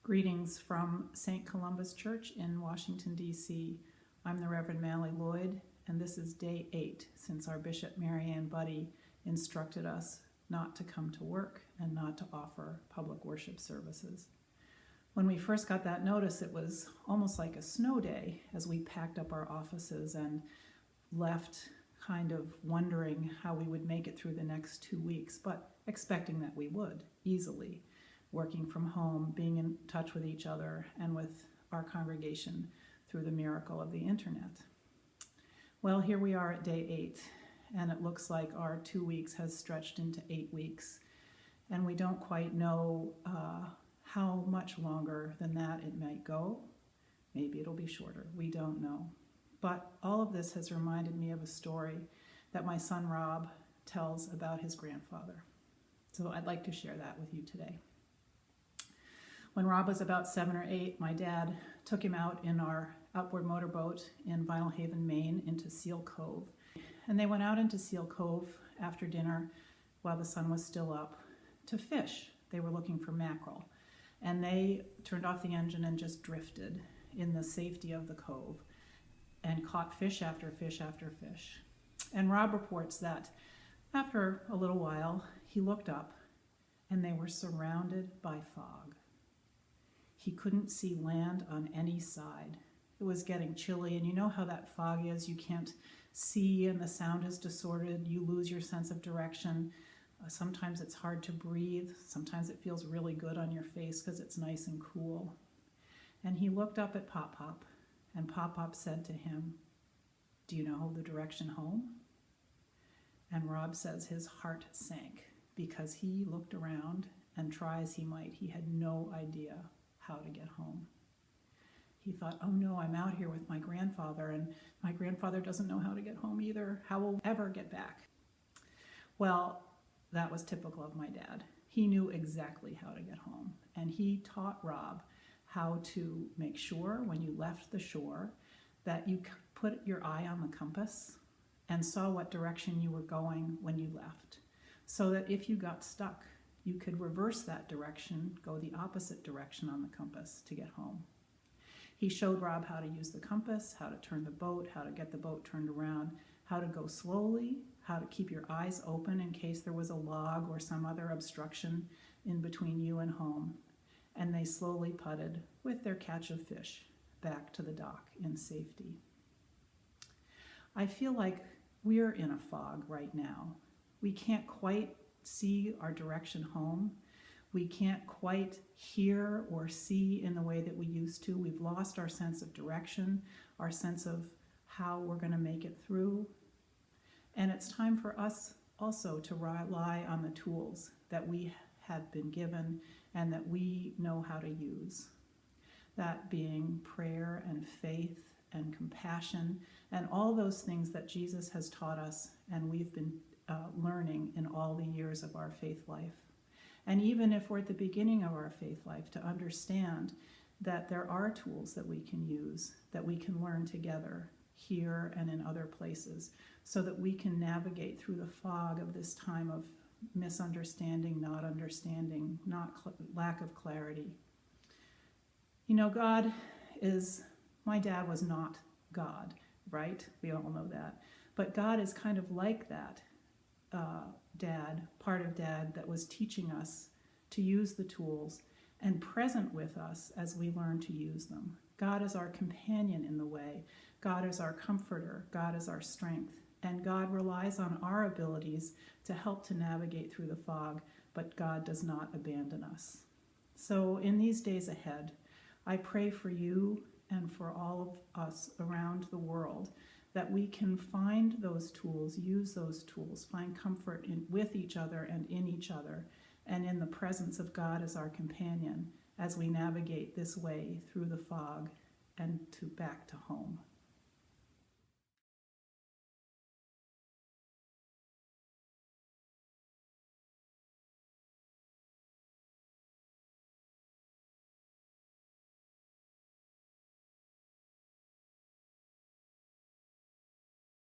Greetings from St. Columba's Church in Washington, D.C. I'm the Reverend Lloyd, and this is day 8 since our Bishop Mary Ann Buddy instructed us not to come to work and not to offer public worship services. When we first got that notice, it was almost like a snow day as we packed up our offices and left kind of wondering how we would make it through the next 2 weeks, but expecting that we would easily. Working from home, being in touch with each other and with our congregation through the miracle of the internet. Well, here we are at day 8, and it looks like our 2 weeks has stretched into 8 weeks, and we don't quite know how much longer than that it might go. Maybe it'll be shorter, we don't know. But all of this has reminded me of a story that my son Rob tells about his grandfather. So I'd like to share that with you today. When Rob was about 7 or 8, my dad took him out in our outboard motorboat in Vinyl Haven, Maine, into Seal Cove. And they went out into Seal Cove after dinner while the sun was still up to fish. They were looking for mackerel. And they turned off the engine and just drifted in the safety of the cove and caught fish after fish after fish. And Rob reports that after a little while, he looked up and they were surrounded by fog. He couldn't see land on any side. It was getting chilly, and you know how that fog is. You can't see, and the sound is distorted. You lose your sense of direction. Sometimes it's hard to breathe. Sometimes it feels really good on your face because it's nice and cool. And he looked up at Pop Pop, and Pop Pop said to him, "Do you know the direction home?" And Rob says his heart sank because he looked around, and try as he might, he had no idea how to get home. He thought, oh no, I'm out here with my grandfather, and my grandfather doesn't know how to get home either. How will we ever get back? Well, that was typical of my dad. He knew exactly how to get home, and he taught Rob how to make sure when you left the shore that you put your eye on the compass and saw what direction you were going when you left, so that if you got stuck, you could reverse that direction, go the opposite direction on the compass to get home. He showed Rob how to use the compass, how to turn the boat, how to get the boat turned around, how to go slowly, how to keep your eyes open in case there was a log or some other obstruction in between you and home. And they slowly putted with their catch of fish back to the dock in safety. I feel like we're in a fog right now. We can't quite see our direction home. We can't quite hear or see in the way that we used to. We've lost our sense of direction, our sense of how we're going to make it through. And it's time for us also to rely on the tools that we have been given and that we know how to use. That being prayer and faith and compassion and all those things that Jesus has taught us and we've been learning in all the years of our faith life. And even if we're at the beginning of our faith life, to understand that there are tools that we can use, that we can learn together here and in other places, so that we can navigate through the fog of this time of misunderstanding, not understanding, lack of clarity. You know, my dad was not God, right? We all know that. But God is kind of like that. Part of Dad that was teaching us to use the tools and present with us as we learn to use them. God is our companion in the way. God is our comforter. God is our strength. And God relies on our abilities to help to navigate through the fog, but God does not abandon us. So in these days ahead, I pray for you and for all of us around the world that we can find those tools, use those tools, find comfort with each other and in each other, and in the presence of God as our companion as we navigate this way through the fog and back to home.